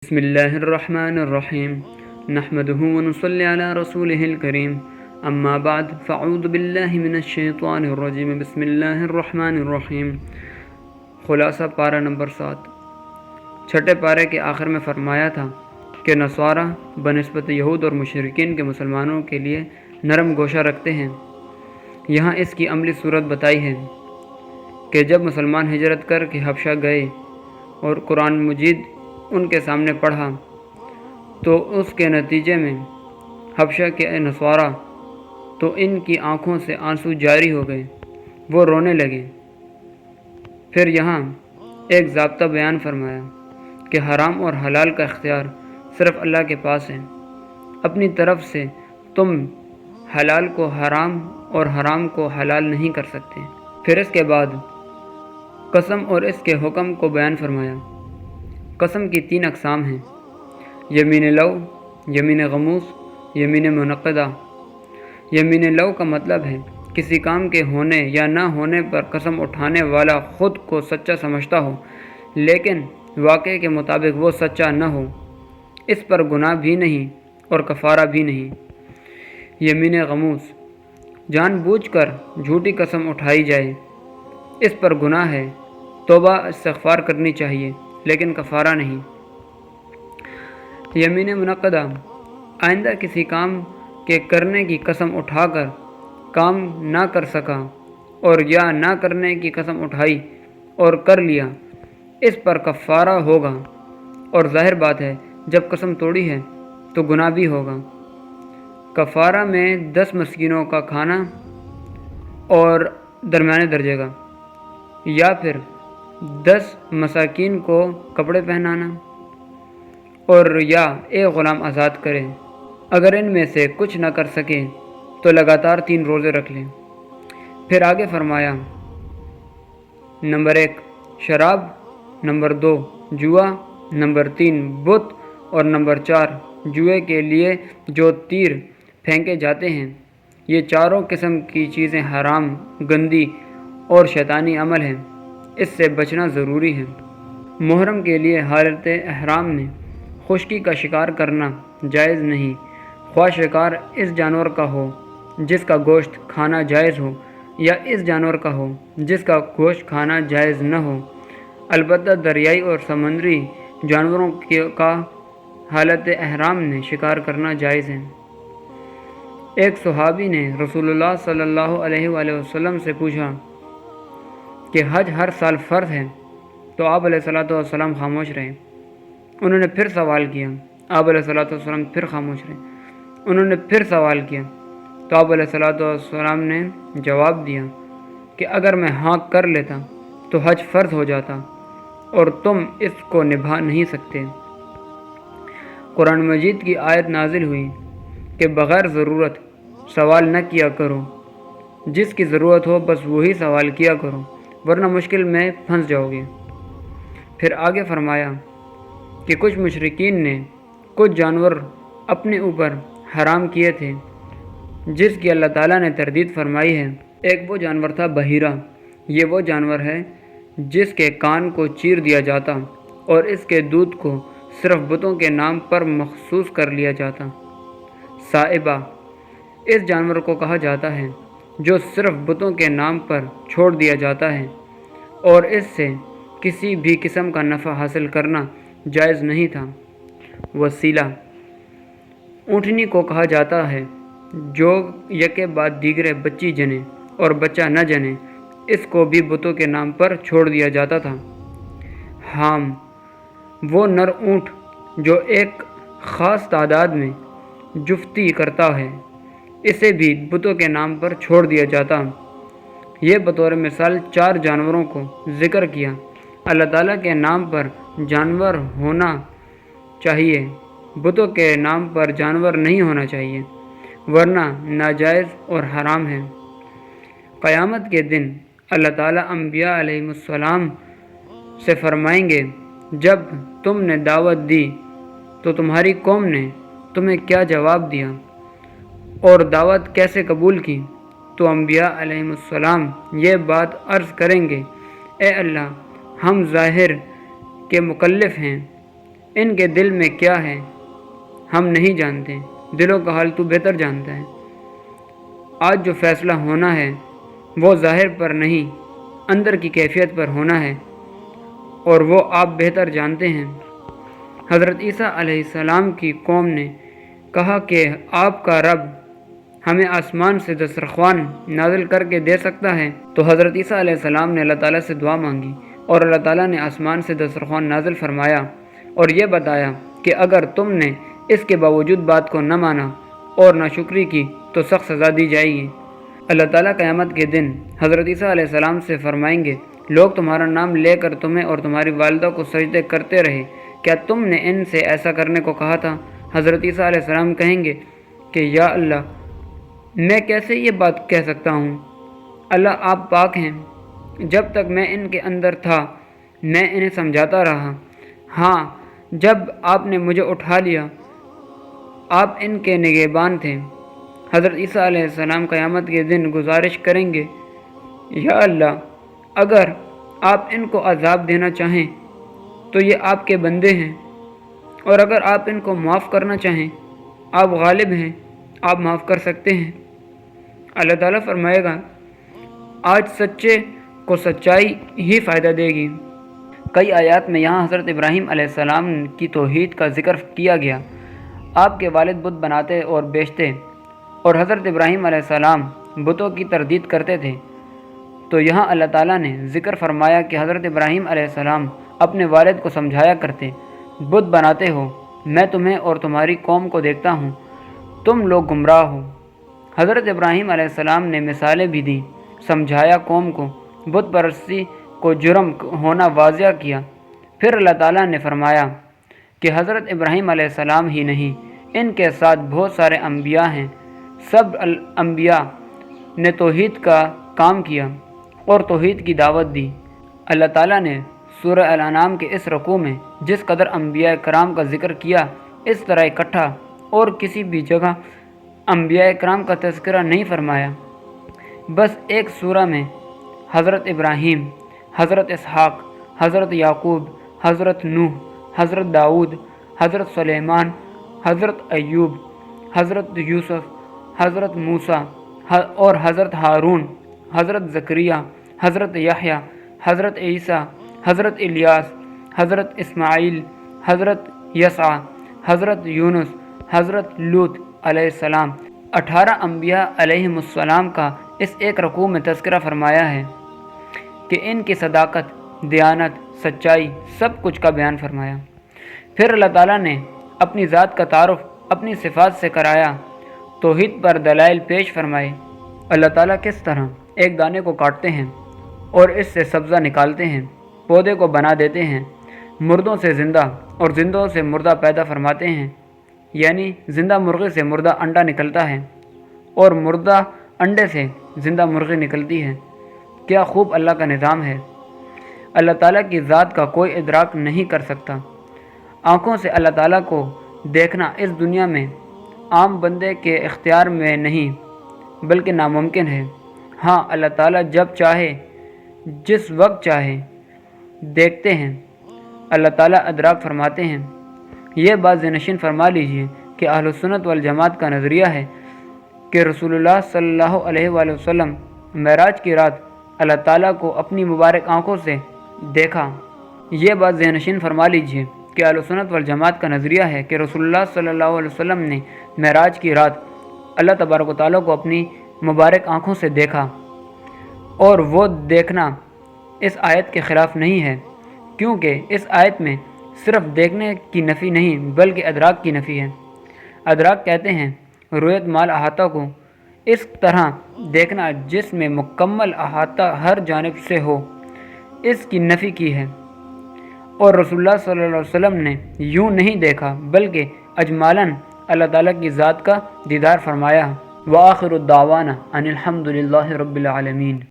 بسم اللہ الرحمن الرحیم نحمده ونصلی علی رسوله الکریم اما بعد فاعوذ باللہ من الشیطان الرجیم بسم اللہ الرحمن الرحیم۔ خلاصہ پارہ نمبر 7۔ چھٹے پارے کے آخر میں فرمایا تھا کہ نصارہ بنسبت یہود اور مشرکین کے مسلمانوں کے لیے نرم گوشہ رکھتے ہیں۔ یہاں اس کی عملی صورت بتائی ہے کہ جب مسلمان ہجرت کر کے حبشہ گئے اور قرآن مجید ان کے سامنے پڑھا تو اس کے نتیجے میں حبشہ کے نصارہ تو ان کی آنکھوں سے آنسو جاری ہو گئے، وہ رونے لگے۔ پھر یہاں ایک ضابطہ بیان فرمایا کہ حرام اور حلال کا اختیار صرف اللہ کے پاس ہے، اپنی طرف سے تم حلال کو حرام اور حرام کو حلال نہیں کر سکتے۔ پھر اس کے بعد قسم اور اس کے حکم کو بیان فرمایا۔ قسم کی 3 اقسام ہیں: یمین لو، یمین غموس، یمین منعقدہ۔ یمین لو کا مطلب ہے کسی کام کے ہونے یا نہ ہونے پر قسم اٹھانے والا خود کو سچا سمجھتا ہو لیکن واقعے کے مطابق وہ سچا نہ ہو، اس پر گناہ بھی نہیں اور کفارہ بھی نہیں۔ یمین غموس، جان بوجھ کر جھوٹی قسم اٹھائی جائے، اس پر گناہ ہے، توبہ استغفار کرنی چاہیے لیکن کفارہ نہیں۔ یمین منعقدہ، آئندہ کسی کام کے کرنے کی قسم اٹھا کر کام نہ کر سکا اور یا نہ کرنے کی قسم اٹھائی اور کر لیا، اس پر کفارہ ہوگا، اور ظاہر بات ہے جب قسم توڑی ہے تو گناہ بھی ہوگا۔ کفارہ میں 10 مسکینوں کا کھانا اور درمیانے درجے کا، یا پھر 10 مساکین کو کپڑے پہنانا، اور یا ایک غلام آزاد کرے۔ اگر ان میں سے کچھ نہ کر سکے تو لگاتار 3 روزے رکھ لیں۔ پھر آگے فرمایا: نمبر 1 شراب، نمبر 2 جوا، نمبر 3 بت، اور نمبر 4 جوئے کے لیے جو تیر پھینکے جاتے ہیں۔ یہ چاروں قسم کی چیزیں حرام، گندی اور شیطانی عمل ہیں، اس سے بچنا ضروری ہے۔ محرم کے لیے حالت احرام میں خشکی کا شکار کرنا جائز نہیں، خواہ شکار اس جانور کا ہو جس کا گوشت کھانا جائز ہو یا اس جانور کا ہو جس کا گوشت کھانا جائز نہ ہو۔ البتہ دریائی اور سمندری جانوروں کا حالت احرام میں شکار کرنا جائز ہے۔ ایک صحابی نے رسول اللہ صلی اللہ علیہ وآلہ وسلم سے پوچھا کہ حج ہر سال فرض ہے؟ تو آپ علیہ الصلوۃ والسلام خاموش رہے۔ انہوں نے پھر سوال کیا، آپ علیہ الصلوۃ والسلام پھر خاموش رہے۔ انہوں نے پھر سوال کیا تو آپ علیہ الصلوۃ والسلام نے جواب دیا کہ اگر میں ہاں کر لیتا تو حج فرض ہو جاتا اور تم اس کو نبھا نہیں سکتے۔ قرآن مجید کی آیت نازل ہوئی کہ بغیر ضرورت سوال نہ کیا کرو، جس کی ضرورت ہو بس وہی سوال کیا کرو ورنہ مشکل میں پھنس جاؤ گے۔ پھر آگے فرمایا کہ کچھ مشرکین نے کچھ جانور اپنے اوپر حرام کیے تھے جس کی اللہ تعالیٰ نے تردید فرمائی ہے۔ ایک وہ جانور تھا بحیرہ، یہ وہ جانور ہے جس کے کان کو چیر دیا جاتا اور اس کے دودھ کو صرف بتوں کے نام پر مخصوص کر لیا جاتا۔ سائبہ، اس جانور کو کہا جاتا ہے جو صرف بتوں کے نام پر چھوڑ دیا جاتا ہے اور اس سے کسی بھی قسم کا نفع حاصل کرنا جائز نہیں تھا۔ وسیلہ، اونٹنی کو کہا جاتا ہے جو یکے بعد دیگرے بچی جنے اور بچہ نہ جنے، اس کو بھی بتوں کے نام پر چھوڑ دیا جاتا تھا۔ حام، وہ نر اونٹ جو ایک خاص تعداد میں جفتی کرتا ہے، اسے بھی بتوں کے نام پر چھوڑ دیا جاتا۔ یہ بطور مثال 4 جانوروں کو ذکر کیا۔ اللہ تعالیٰ کے نام پر جانور ہونا چاہیے، بتوں کے نام پر جانور نہیں ہونا چاہیے ورنہ ناجائز اور حرام ہے۔ قیامت کے دن اللہ تعالیٰ انبیاء علیہ السلام سے فرمائیں گے، جب تم نے دعوت دی تو تمہاری قوم نے تمہیں کیا جواب دیا اور دعوت کیسے قبول کی؟ تو انبیاء علیہ السلام یہ بات عرض کریں گے، اے اللہ، ہم ظاہر کے مکلف ہیں، ان کے دل میں کیا ہے ہم نہیں جانتے، دلوں کا حال تو بہتر جانتا ہے۔ آج جو فیصلہ ہونا ہے وہ ظاہر پر نہیں، اندر کی کیفیت پر ہونا ہے، اور وہ آپ بہتر جانتے ہیں۔ حضرت عیسیٰ علیہ السلام کی قوم نے کہا کہ آپ کا رب ہمیں آسمان سے دسترخوان نازل کر کے دے سکتا ہے، تو حضرت عیسیٰ علیہ السلام نے اللہ تعالیٰ سے دعا مانگی اور اللہ تعالیٰ نے آسمان سے دسترخوان نازل فرمایا اور یہ بتایا کہ اگر تم نے اس کے باوجود بات کو نہ مانا اور ناشکری کی تو سخت سزا دی جائے گی۔ اللہ تعالیٰ قیامت کے دن حضرت عیسیٰ علیہ السلام سے فرمائیں گے، لوگ تمہارا نام لے کر تمہیں اور تمہاری والدہ کو سجدے کرتے رہے، کیا تم نے ان سے ایسا کرنے کو کہا تھا؟ حضرت عیسیٰ علیہ السلام کہیں گے کہ یا اللہ، میں کیسے یہ بات کہہ سکتا ہوں؟ اللہ آپ پاک ہیں، جب تک میں ان کے اندر تھا میں انہیں سمجھاتا رہا، ہاں جب آپ نے مجھے اٹھا لیا آپ ان کے نگہبان تھے۔ حضرت عیسیٰ علیہ السلام قیامت کے دن گزارش کریں گے، یا اللہ اگر آپ ان کو عذاب دینا چاہیں تو یہ آپ کے بندے ہیں، اور اگر آپ ان کو معاف کرنا چاہیں آپ غالب ہیں، آپ معاف کر سکتے ہیں۔ اللہ تعالیٰ فرمائے گا آج سچے کو سچائی ہی فائدہ دے گی۔ کئی آیات میں یہاں حضرت ابراہیم علیہ السلام کی توحید کا ذکر کیا گیا۔ آپ کے والد بت بناتے اور بیچتے اور حضرت ابراہیم علیہ السلام بتوں کی تردید کرتے تھے، تو یہاں اللہ تعالیٰ نے ذکر فرمایا کہ حضرت ابراہیم علیہ السلام اپنے والد کو سمجھایا کرتے، بت بناتے ہو، میں تمہیں اور تمہاری قوم کو دیکھتا ہوں، تم لوگ گمراہ ہو۔ حضرت ابراہیم علیہ السلام نے مثالیں بھی دیں، سمجھایا قوم کو، بت پرستی کو جرم ہونا واضح کیا۔ پھر اللہ تعالیٰ نے فرمایا کہ حضرت ابراہیم علیہ السلام ہی نہیں، ان کے ساتھ بہت سارے انبیاء ہیں، سب انبیاء نے توحید کا کام کیا اور توحید کی دعوت دی۔ اللہ تعالیٰ نے سورہ الانعام کے اس رکوع میں جس قدر انبیاء کرام کا ذکر کیا، اس طرح اکٹھا اور کسی بھی جگہ انبیاء کرام کا تذکرہ نہیں فرمایا۔ بس ایک سورہ میں حضرت ابراہیم، حضرت اسحاق، حضرت یعقوب، حضرت نوح، حضرت داؤد، حضرت سلیمان، حضرت ایوب، حضرت یوسف، حضرت موسیٰ اور حضرت ہارون، حضرت زکریا، حضرت یحییٰ، حضرت عیسیٰ، حضرت الیاس، حضرت اسماعیل، حضرت یسع، حضرت یونس، حضرت لوط علیہ السلام، 18 انبیاء علیہم السلام کا اس ایک رکوع میں تذکرہ فرمایا ہے کہ ان کی صداقت، دیانت، سچائی، سب کچھ کا بیان فرمایا۔ پھر اللہ تعالیٰ نے اپنی ذات کا تعارف اپنی صفات سے کرایا، توحید پر دلائل پیش فرمائے۔ اللہ تعالیٰ کس طرح ایک دانے کو کاٹتے ہیں اور اس سے سبزہ نکالتے ہیں، پودے کو بنا دیتے ہیں، مردوں سے زندہ اور زندوں سے مردہ پیدا فرماتے ہیں، یعنی زندہ مرغی سے مردہ انڈا نکلتا ہے اور مردہ انڈے سے زندہ مرغی نکلتی ہے۔ کیا خوب اللہ کا نظام ہے۔ اللہ تعالیٰ کی ذات کا کوئی ادراک نہیں کر سکتا۔ آنکھوں سے اللہ تعالیٰ کو دیکھنا اس دنیا میں عام بندے کے اختیار میں نہیں بلکہ ناممکن ہے۔ ہاں اللہ تعالیٰ جب چاہے، جس وقت چاہے دیکھتے ہیں، اللہ تعالیٰ ادراک فرماتے ہیں۔ یہ بات ذہنشین فرما لیجئے کہ اہل سنت والجماعت کا نظریہ ہے کہ رسول اللہ صلی اللہ علیہ وآلہ وسلم معراج کی رات اللہ تعالیٰ کو اپنی مبارک آنکھوں سے دیکھا۔ یہ بات ذہنشین فرما لیجئے کہ اہل سنت والجماعت کا نظریہ ہے کہ رسول اللہ صلی اللہ علیہ وسلم نے معراج کی رات اللہ تبارک و تعالیٰ کو اپنی مبارک آنکھوں سے دیکھا، اور وہ دیکھنا اس آیت کے خلاف نہیں ہے، کیونکہ اس آیت میں صرف دیکھنے کی نفی نہیں بلکہ ادراک کی نفی ہے۔ ادراک کہتے ہیں رؤیت مال احاطہ کو، اس طرح دیکھنا جس میں مکمل احاطہ ہر جانب سے ہو، اس کی نفی کی ہے۔ اور رسول اللہ صلی اللہ علیہ وسلم نے یوں نہیں دیکھا بلکہ اجمالاً اللہ تعالیٰ کی ذات کا دیدار فرمایا۔ وآخر الدعوانا ان الحمد للہ رب العالمین۔